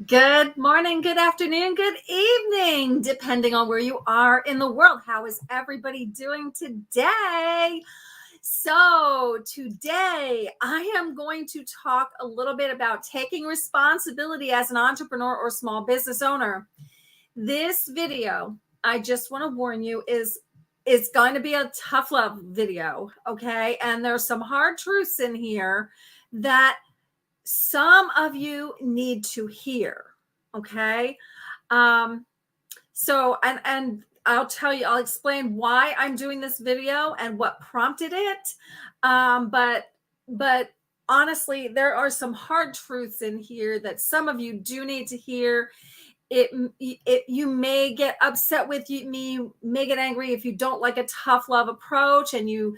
Good morning, good afternoon, good evening, depending on where you are in the world. How is everybody doing today? So, today I am going to talk a little bit about taking responsibility as an entrepreneur or small business owner. This video, I just want to warn you, is it's going to be a tough love video, okay? And there's some hard truths in here that some of you need to hear. Okay. Um, so I'll tell you, I'll explain why I'm doing this video and what prompted it. But honestly, there are some hard truths in here that some of you do need to hear. You may get upset with me, may get angry if you don't like a tough love approach and you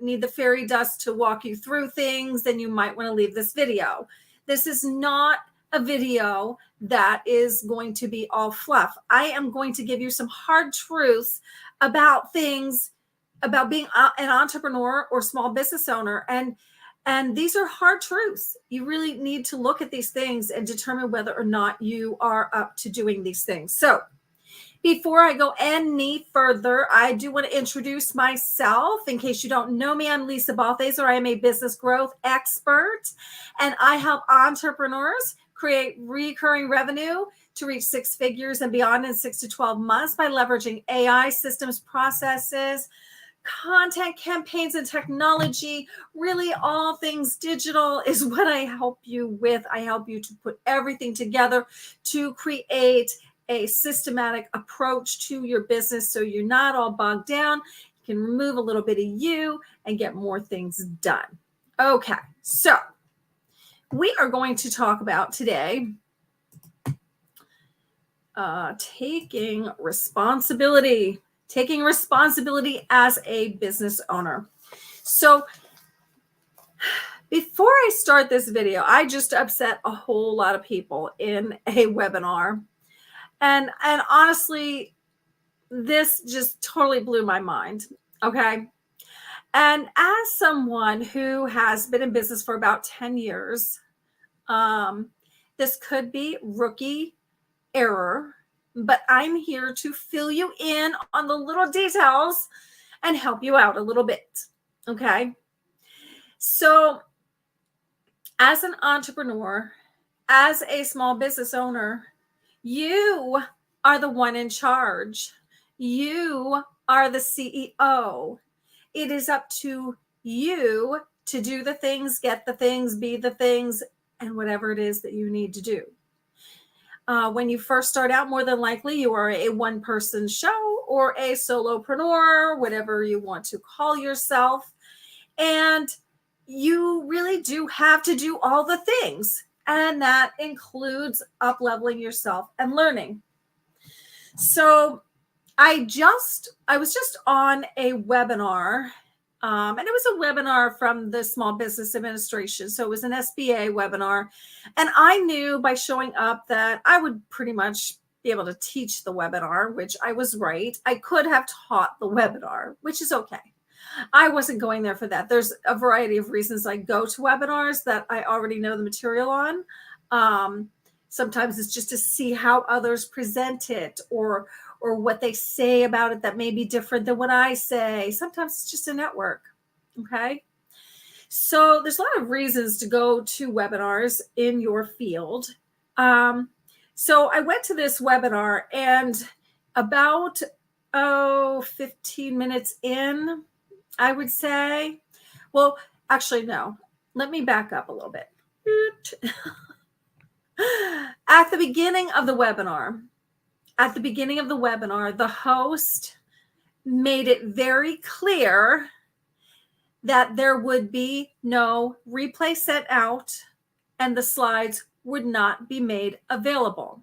need the fairy dust to walk you through things, then you might want to leave this video. This is not a video that is going to be all fluff. I am going to give you some hard truths about things, about being an entrepreneur or small business owner. And these are hard truths. You really need to look at these things and determine whether or not you are up to doing these things. So before I go any further, I do want to introduce myself. In case you don't know me, I'm Lisa Balthaser. I am a business growth expert, and I help entrepreneurs create recurring revenue to reach six figures and beyond in 6 to 12 months by leveraging AI systems, processes, content campaigns, and technology. Really, all things digital is what I help you with. I help you to put everything together to create a systematic approach to your business so you're not all bogged down. You can remove a little bit of you and get more things done. Okay, so we are going to talk about today taking responsibility as a business owner. So before I start this video, I just upset a whole lot of people in a webinar. And honestly, this just totally blew my mind. Okay. And as someone who has been in business for about 10 years, this could be rookie error, but I'm here to fill you in on the little details and help you out a little bit. Okay. So as an entrepreneur, as a small business owner, you are the one in charge. You are the CEO. It is up to you to do the things, get the things, be the things, and whatever it is that you need to do. When you first start out, more than likely, you are a one-person show or a solopreneur, whatever you want to call yourself. And you really do have to do all the things. And that includes up-leveling yourself and learning. So I was just on a webinar, and it was a webinar from the Small Business Administration. So it was an SBA webinar. And I knew by showing up that I would pretty much be able to teach the webinar, which I was right. I could have taught the webinar, which is okay. I wasn't going there for that. There's a variety of reasons I go to webinars that I already know the material on. Sometimes it's just to see how others present it or what they say about it that may be different than what I say. Sometimes it's just a network. Okay. So there's a lot of reasons to go to webinars in your field. So I went to this webinar, and about 15 minutes in, I would say, well, actually, no, let me back up a little bit. At the beginning of the webinar, the host made it very clear that there would be no replay sent out and the slides would not be made available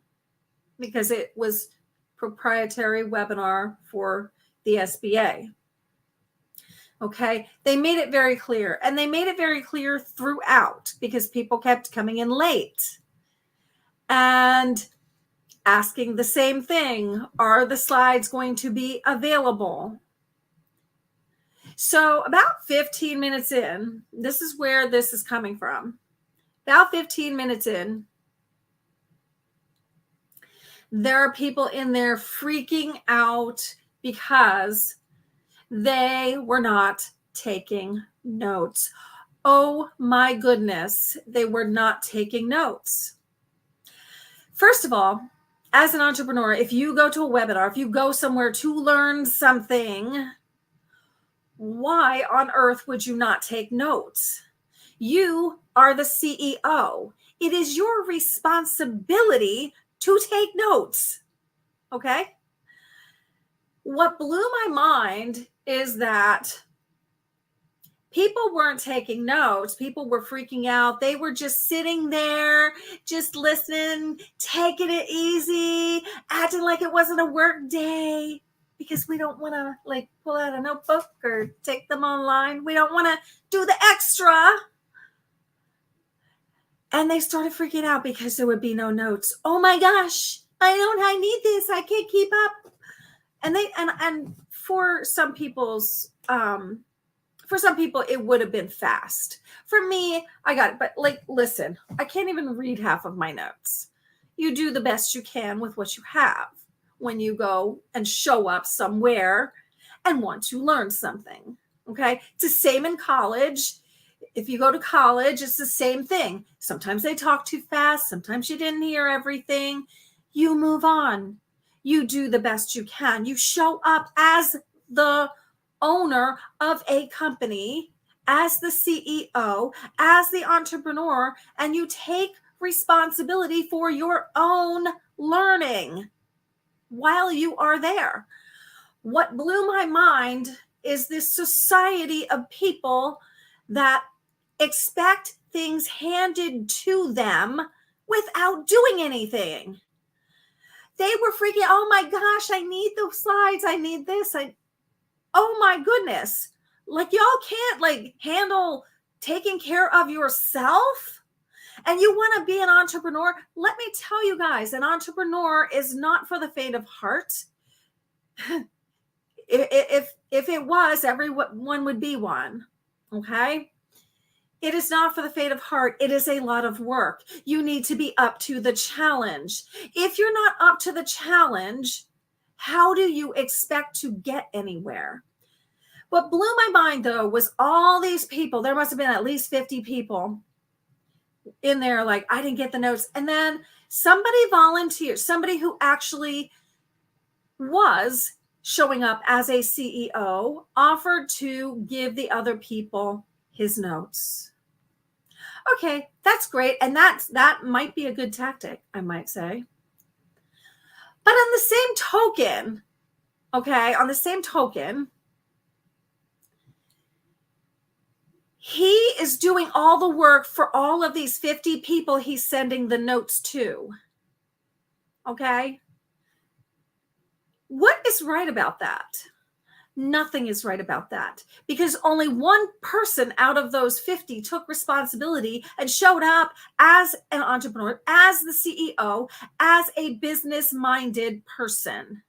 because it was proprietary webinar for the SBA. Okay, they made it very clear, and they made it very clear throughout because people kept coming in late and asking the same thing. Are the slides going to be available? So about 15 minutes in, this is where this is coming from. About 15 minutes in, There are people in there freaking out because they were not taking notes. Oh my goodness, they were not taking notes. First of all, as an entrepreneur, if you go to a webinar, if you go somewhere to learn something, why on earth would you not take notes? You are the CEO. It is your responsibility to take notes. Okay? What blew my mind is that people weren't taking notes. People were freaking out. They were just sitting there, just listening, taking it easy, acting like it wasn't a work day because we don't want to like pull out a notebook or take them online. We don't want to do the extra. And they started freaking out because there would be no notes. Oh my gosh, I need this. I can't keep up. And for some people's, it would have been fast. For me, I got it. But like, listen, I can't even read half of my notes. You do the best you can with what you have when you go and show up somewhere and want to learn something. Okay. It's the same in college. If you go to college, it's the same thing. Sometimes they talk too fast. Sometimes you didn't hear everything. You move on. You do the best you can. You show up as the owner of a company, as the CEO, as the entrepreneur, and you take responsibility for your own learning while you are there. What blew my mind is this society of people that expect things handed to them without doing anything. They were freaking, oh my gosh, I need those slides. I need this. Oh my goodness. Like y'all can't like handle taking care of yourself and you want to be an entrepreneur. Let me tell you guys, an entrepreneur is not for the faint of heart. If it was, everyone would be one. Okay. It is not for the faint of heart. It is a lot of work. You need to be up to the challenge. If you're not up to the challenge, how do you expect to get anywhere? What blew my mind, though, was all these people. There must have been at least 50 people in there like, I didn't get the notes. And then somebody volunteered, somebody who actually was showing up as a CEO, offered to give the other people his notes. Okay, that's great. And that might be a good tactic, I might say. But on the same token, he is doing all the work for all of these 50 people he's sending the notes to. Okay? What is right about that? Nothing is right about that because only one person out of those 50 took responsibility and showed up as an entrepreneur, as the CEO, as a business-minded person.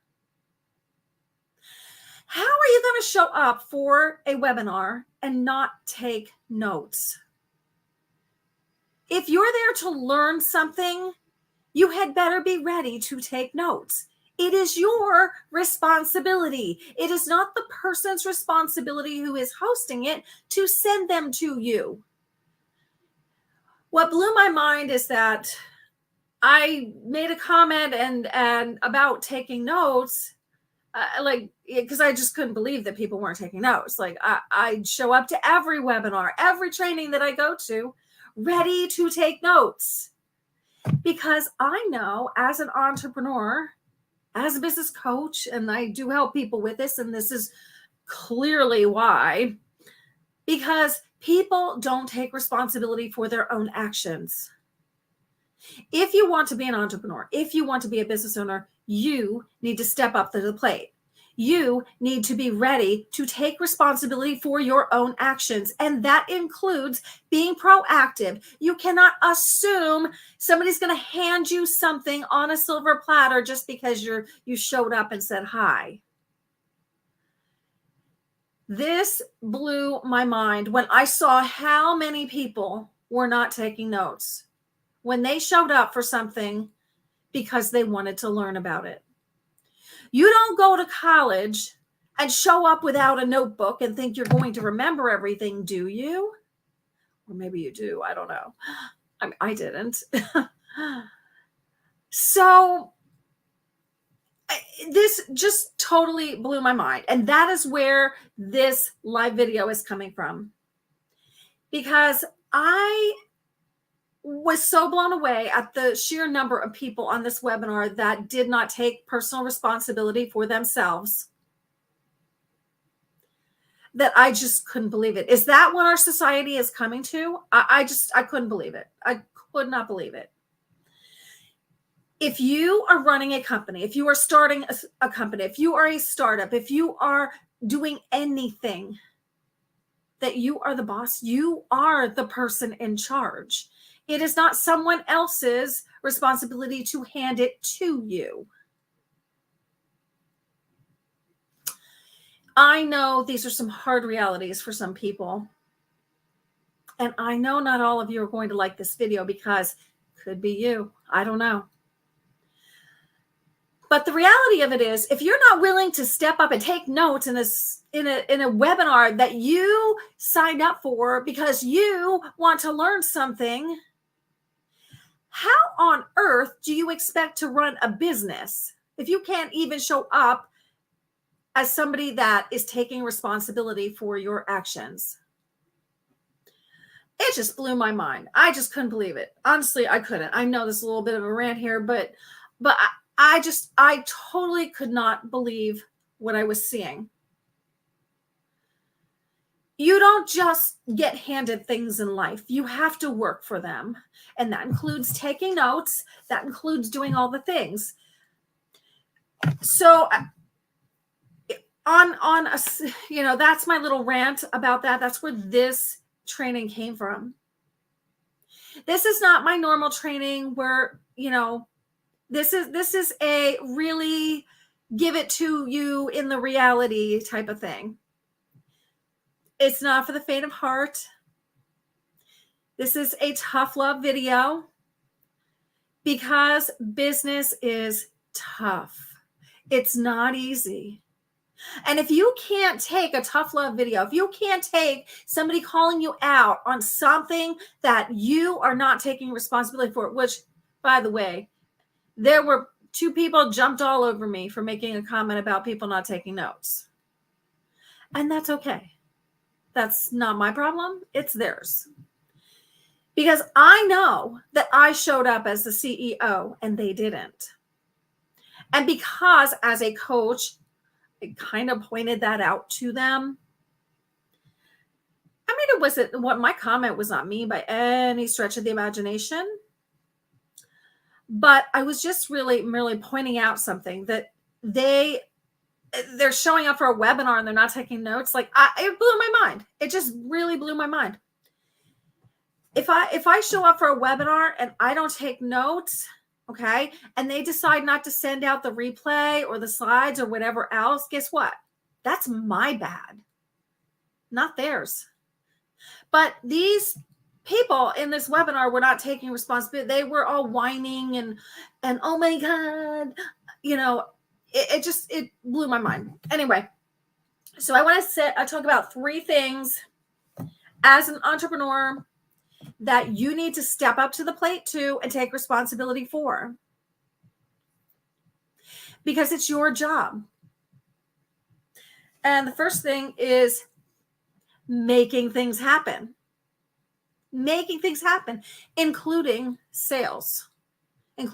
How are you going to show up for a webinar and not take notes? If you're there to learn something, you had better be ready to take notes. It is your responsibility. It is not the person's responsibility who is hosting it to send them to you. What blew my mind is that I made a comment and about taking notes, because I just couldn't believe that people weren't taking notes. Like I'd show up to every webinar, every training that I go to, ready to take notes. Because I know as an entrepreneur, as a business coach, and I do help people with this, and this is clearly why, because people don't take responsibility for their own actions. If you want to be an entrepreneur, if you want to be a business owner, you need to step up to the plate. You need to be ready to take responsibility for your own actions. And that includes being proactive. You cannot assume somebody's going to hand you something on a silver platter just because you showed up and said hi. This blew my mind when I saw how many people were not taking notes. When they showed up for something, because they wanted to learn about it. You don't go to college and show up without a notebook and think you're going to remember everything, do you? Or maybe you do. I don't know. I didn't. So this just totally blew my mind. And that is where this live video is coming from. Because I was so blown away at the sheer number of people on this webinar that did not take personal responsibility for themselves, that I just couldn't believe it. Is that what our society is coming to? I couldn't believe it. I could not believe it. If you are running a company, if you are starting a company, if you are a startup, if you are doing anything, that you are the boss, you are the person in charge. It is not someone else's responsibility to hand it to you. I know these are some hard realities for some people. And I know not all of you are going to like this video because it could be you. I don't know. But the reality of it is, if you're not willing to step up and take notes in a webinar that you signed up for because you want to learn something, how on earth do you expect to run a business if you can't even show up as somebody that is taking responsibility for your actions? It just blew my mind. I just couldn't believe it. Honestly, I couldn't. I know this is a little bit of a rant here, but I totally could not believe what I was seeing. You don't just get handed things in life. You have to work for them. And that includes taking notes. That includes doing all the things. So that's my little rant about that. That's where this training came from. This is not my normal training where, this is a really give it to you in the reality type of thing. It's not for the faint of heart. This is a tough love video because business is tough. It's not easy. And if you can't take a tough love video, if you can't take somebody calling you out on something that you are not taking responsibility for, which, by the way, there were 2 people jumped all over me for making a comment about people not taking notes. And that's okay. That's not my problem. It's theirs. Because I know that I showed up as the CEO and they didn't. And because as a coach, I kind of pointed that out to them. I mean, it wasn't what my comment was not me by any stretch of the imagination. But I was just merely pointing out something that they're showing up for a webinar and they're not taking notes. Like it blew my mind. It just really blew my mind. If I show up for a webinar and I don't take notes, okay, and they decide not to send out the replay or the slides or whatever else, guess what? That's my bad, not theirs. But these people in this webinar were not taking responsibility. They were all whining and oh my God, it blew my mind. Anyway, so I want to talk about 3 things as an entrepreneur that you need to step up to the plate to and take responsibility for. Because it's your job. And the first thing is making things happen. Making things happen, including sales. You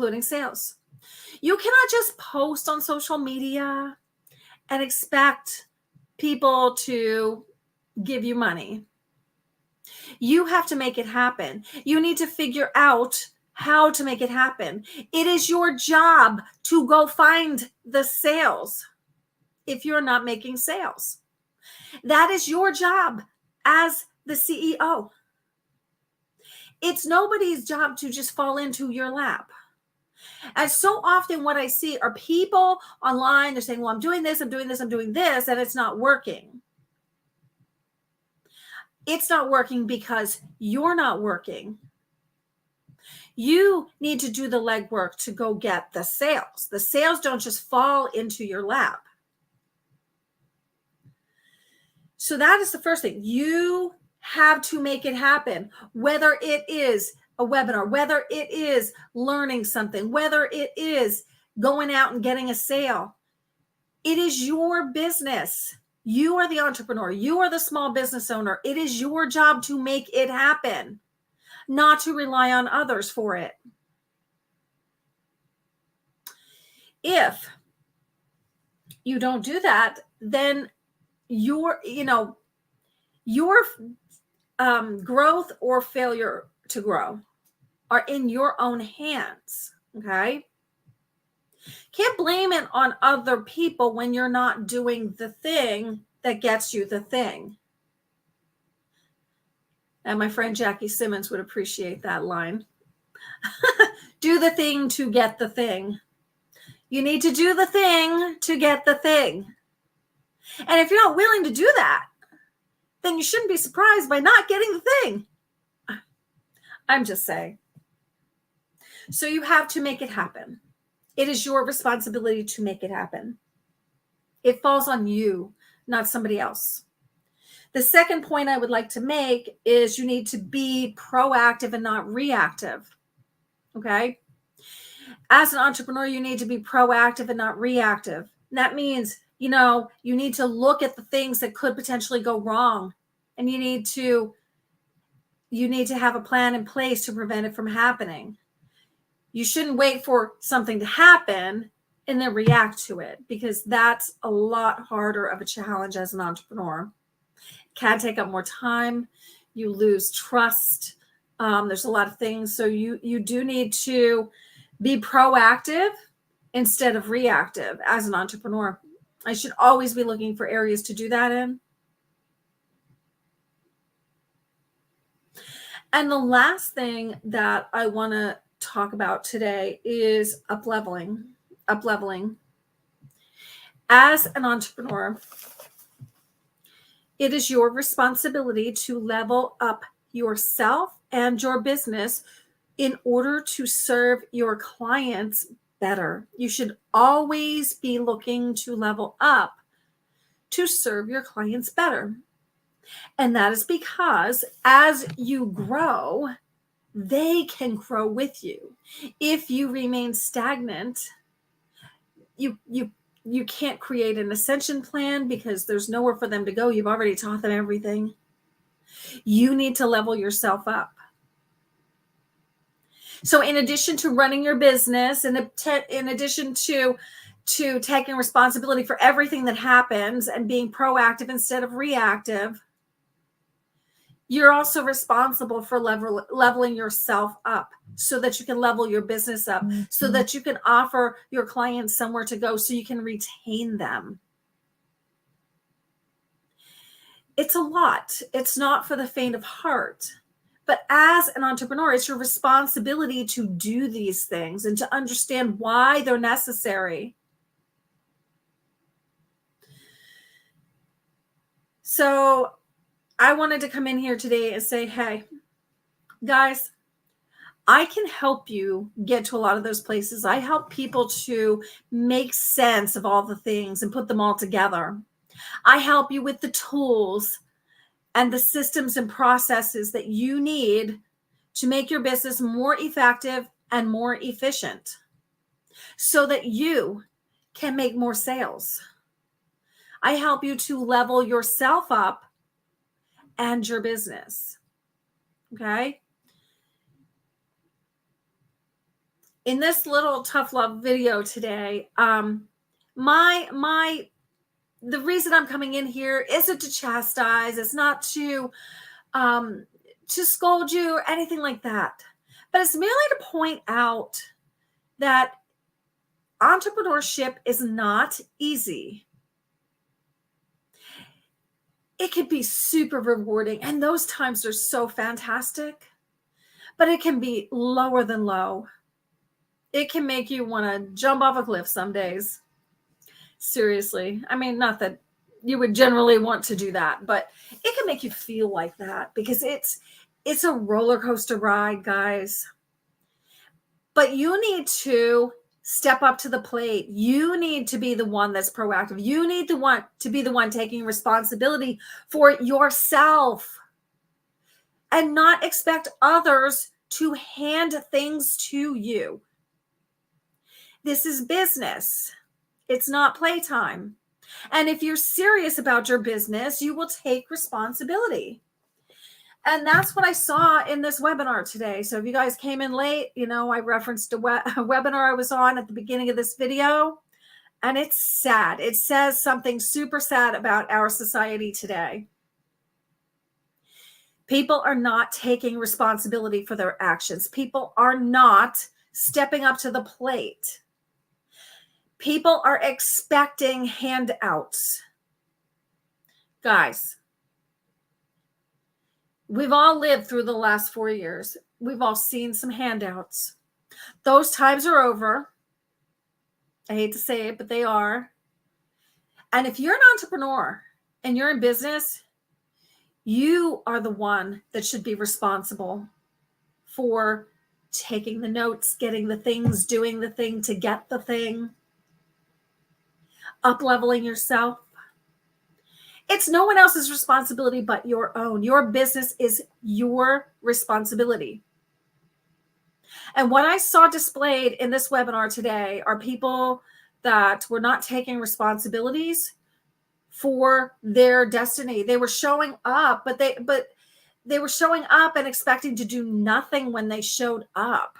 cannot just post on social media and expect people to give you money. You have to make it happen. You need to figure out how to make it happen. It is your job to go find the sales if you're not making sales. That is your job as the CEO. It's nobody's job to just fall into your lap. And so often what I see are people online, they're saying, well, I'm doing this, and it's not working. It's not working because you're not working. You need to do the legwork to go get the sales. The sales don't just fall into your lap. So that is the first thing. You have to make it happen, whether it is a webinar, whether it is learning something, whether it is going out and getting a sale. It is your business. You are the entrepreneur. You are the small business owner. It is your job to make it happen, not to rely on others for it. If you don't do that, then your growth or failure to grow are in your own hands. Okay. Can't blame it on other people when you're not doing the thing that gets you the thing. And my friend Jackie Simmons would appreciate that line. Do the thing to get the thing. You need to do the thing to get the thing. And if you're not willing to do that, then you shouldn't be surprised by not getting the thing. I'm just saying. So you have to make it happen. It is your responsibility to make it happen. It falls on you, not somebody else. The second point I would like to make is you need to be proactive and not reactive. Okay? As an entrepreneur, you need to be proactive and not reactive. And that means, you need to look at the things that could potentially go wrong. And you need to have a plan in place to prevent it from happening. You shouldn't wait for something to happen and then react to it, because that's a lot harder of a challenge as an entrepreneur. It can take up more time. You lose trust. There's a lot of things. So you do need to be proactive instead of reactive as an entrepreneur. I should always be looking for areas to do that in. And the last thing that I want to talk about today is up-leveling. As an entrepreneur, it is your responsibility to level up yourself and your business in order to serve your clients better. You should always be looking to level up to serve your clients better. And that is because as you grow, they can grow with you. If you remain stagnant, you can't create an ascension plan because there's nowhere for them to go. You've already taught them everything. You need to level yourself up. So in addition to running your business, and in addition to taking responsibility for everything that happens and being proactive instead of reactive, you're also responsible for leveling yourself up so that you can level your business up, so that you can offer your clients somewhere to go so you can retain them. It's a lot. It's not for the faint of heart. But as an entrepreneur, it's your responsibility to do these things and to understand why they're necessary. So I wanted to come in here today and say, hey, guys, I can help you get to a lot of those places. I help people to make sense of all the things and put them all together. I help you with the tools and the systems and processes that you need to make your business more effective and more efficient so that you can make more sales. I help you to level yourself up and your business. Okay? In this little tough love video today, the reason I'm coming in here isn't to chastise. It's not to scold you or anything like that. But it's merely to point out that entrepreneurship is not easy. It can be super rewarding, and those times are so fantastic. But it can be lower than low. It can make you want to jump off a cliff some days. Seriously. I mean, not that you would generally want to do that, but it can make you feel like that because it's a roller coaster ride, guys. But you need to step up to the plate. You need to be the one that's proactive. You need to be the one taking responsibility for yourself and not expect others to hand things to you. This is business. It's not playtime. And if you're serious about your business, you will take responsibility. And that's what I saw in this webinar today. So if you guys came in late, I referenced a webinar I was on at the beginning of this video, and it's sad. It says something super sad about our society today. People are not taking responsibility for their actions. People are not stepping up to the plate. People are expecting handouts. Guys, we've all lived through the last 4 years. We've all seen some handouts. Those times are over. I hate to say it, but they are. And if you're an entrepreneur and you're in business, you are the one that should be responsible for taking the notes, getting the things, doing the thing to get the thing, up-leveling yourself. It's no one else's responsibility but your own. Your business is your responsibility. And what I saw displayed in this webinar today are people that were not taking responsibilities for their destiny. They were showing up, but they were showing up and expecting to do nothing when they showed up.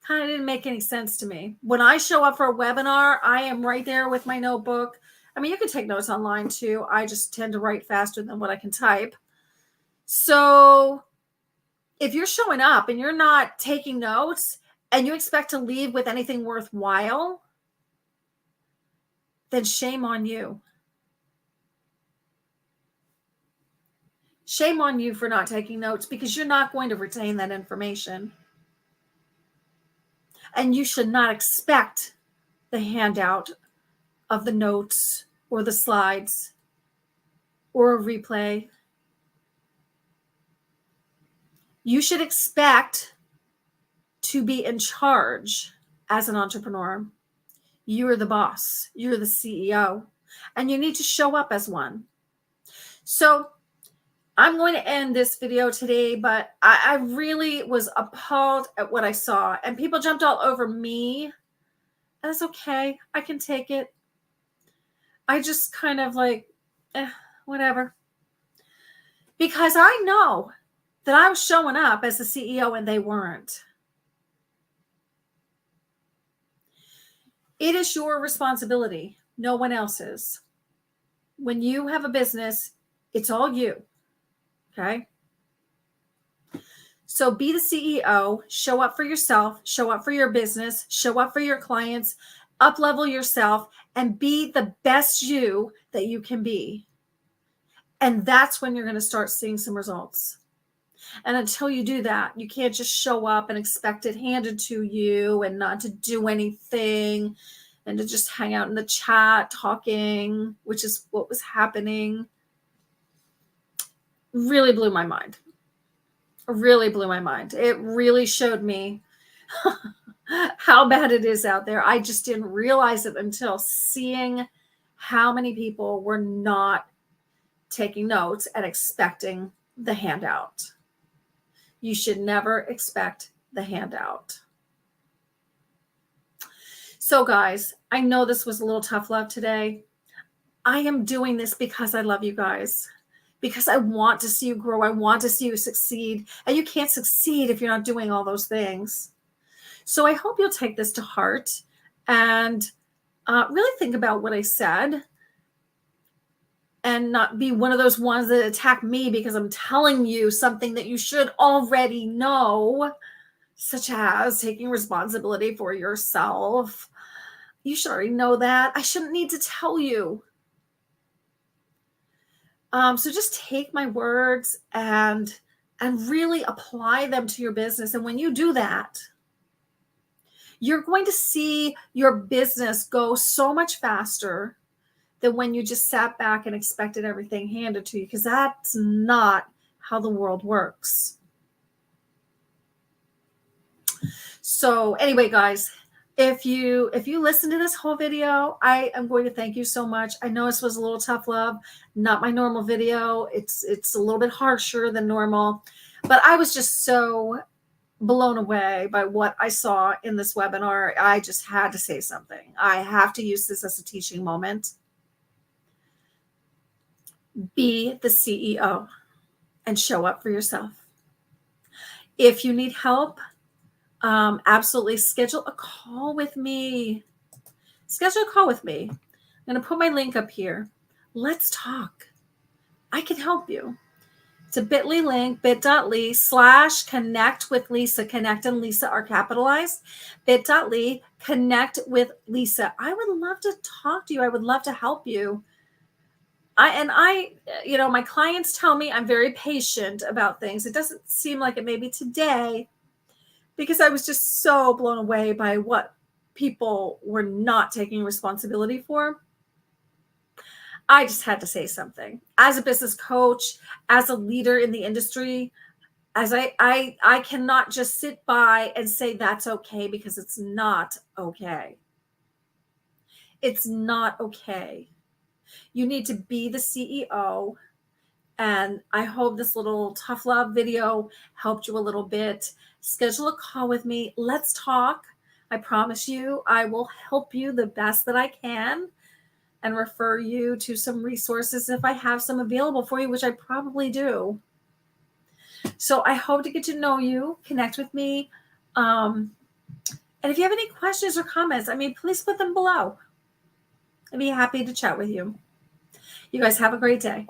Kind of didn't make any sense to me. When I show up for a webinar, I am right there with my notebook. I mean, you can take notes online too. I just tend to write faster than what I can type. So if you're showing up and you're not taking notes and you expect to leave with anything worthwhile, then shame on you. Shame on you for not taking notes, because you're not going to retain that information. And you should not expect the handout of the notes or the slides or a replay. You should expect to be in charge as an entrepreneur. You're the boss. You're the CEO. And you need to show up as one. So I'm going to end this video today, but I really was appalled at what I saw. And people jumped all over me. That's okay. I can take it. I just kind of whatever. Because I know that I was showing up as the CEO and they weren't. It is your responsibility, no one else's. When you have a business, it's all you. Okay? So be the CEO, show up for yourself, show up for your business, show up for your clients, up-level yourself, and be the best you that you can be. And that's when you're going to start seeing some results. And until you do that, you can't just show up and expect it handed to you and not to do anything and to just hang out in the chat talking, which is what was happening. Really blew my mind. Really blew my mind. It really showed me how bad it is out there. I just didn't realize it until seeing how many people were not taking notes and expecting the handout. You should never expect the handout. So guys, I know this was a little tough love today. I am doing this because I love you guys, because I want to see you grow. I want to see you succeed. And you can't succeed if you're not doing all those things. So I hope you'll take this to heart and really think about what I said and not be one of those ones that attack me because I'm telling you something that you should already know, such as taking responsibility for yourself. You should already know that. I shouldn't need to tell you. So just take my words and really apply them to your business. And when you do that, you're going to see your business go so much faster than when you just sat back and expected everything handed to you, because that's not how the world works. So anyway, guys, if you listen to this whole video, I am going to thank you so much. I know this was a little tough love, not my normal video. It's a little bit harsher than normal, but I was just so blown away by what I saw in this webinar. I just had to say something. I have to use this as a teaching moment. Be the CEO and show up for yourself. If you need help, absolutely schedule a call with me. Schedule a call with me. I'm going to put my link up here. Let's talk. I can help you. It's a bit.ly link, bit.ly/connect with Lisa. Connect and Lisa are capitalized. Bit.ly connect with Lisa. I would love to talk to you. I would love to help you. My clients tell me I'm very patient about things. It doesn't seem like it may be today because I was just so blown away by what people were not taking responsibility for. I just had to say something. As a business coach, as a leader in the industry, as I cannot just sit by and say that's okay, because it's not okay. It's not okay. You need to be the CEO. And I hope this little tough love video helped you a little bit. Schedule a call with me. Let's talk. I promise you, I will help you the best that I can and refer you to some resources if I have some available for you, which I probably do. So I hope to get to know you, connect with me. And if you have any questions or comments, please put them below. I'd be happy to chat with you. You guys have a great day.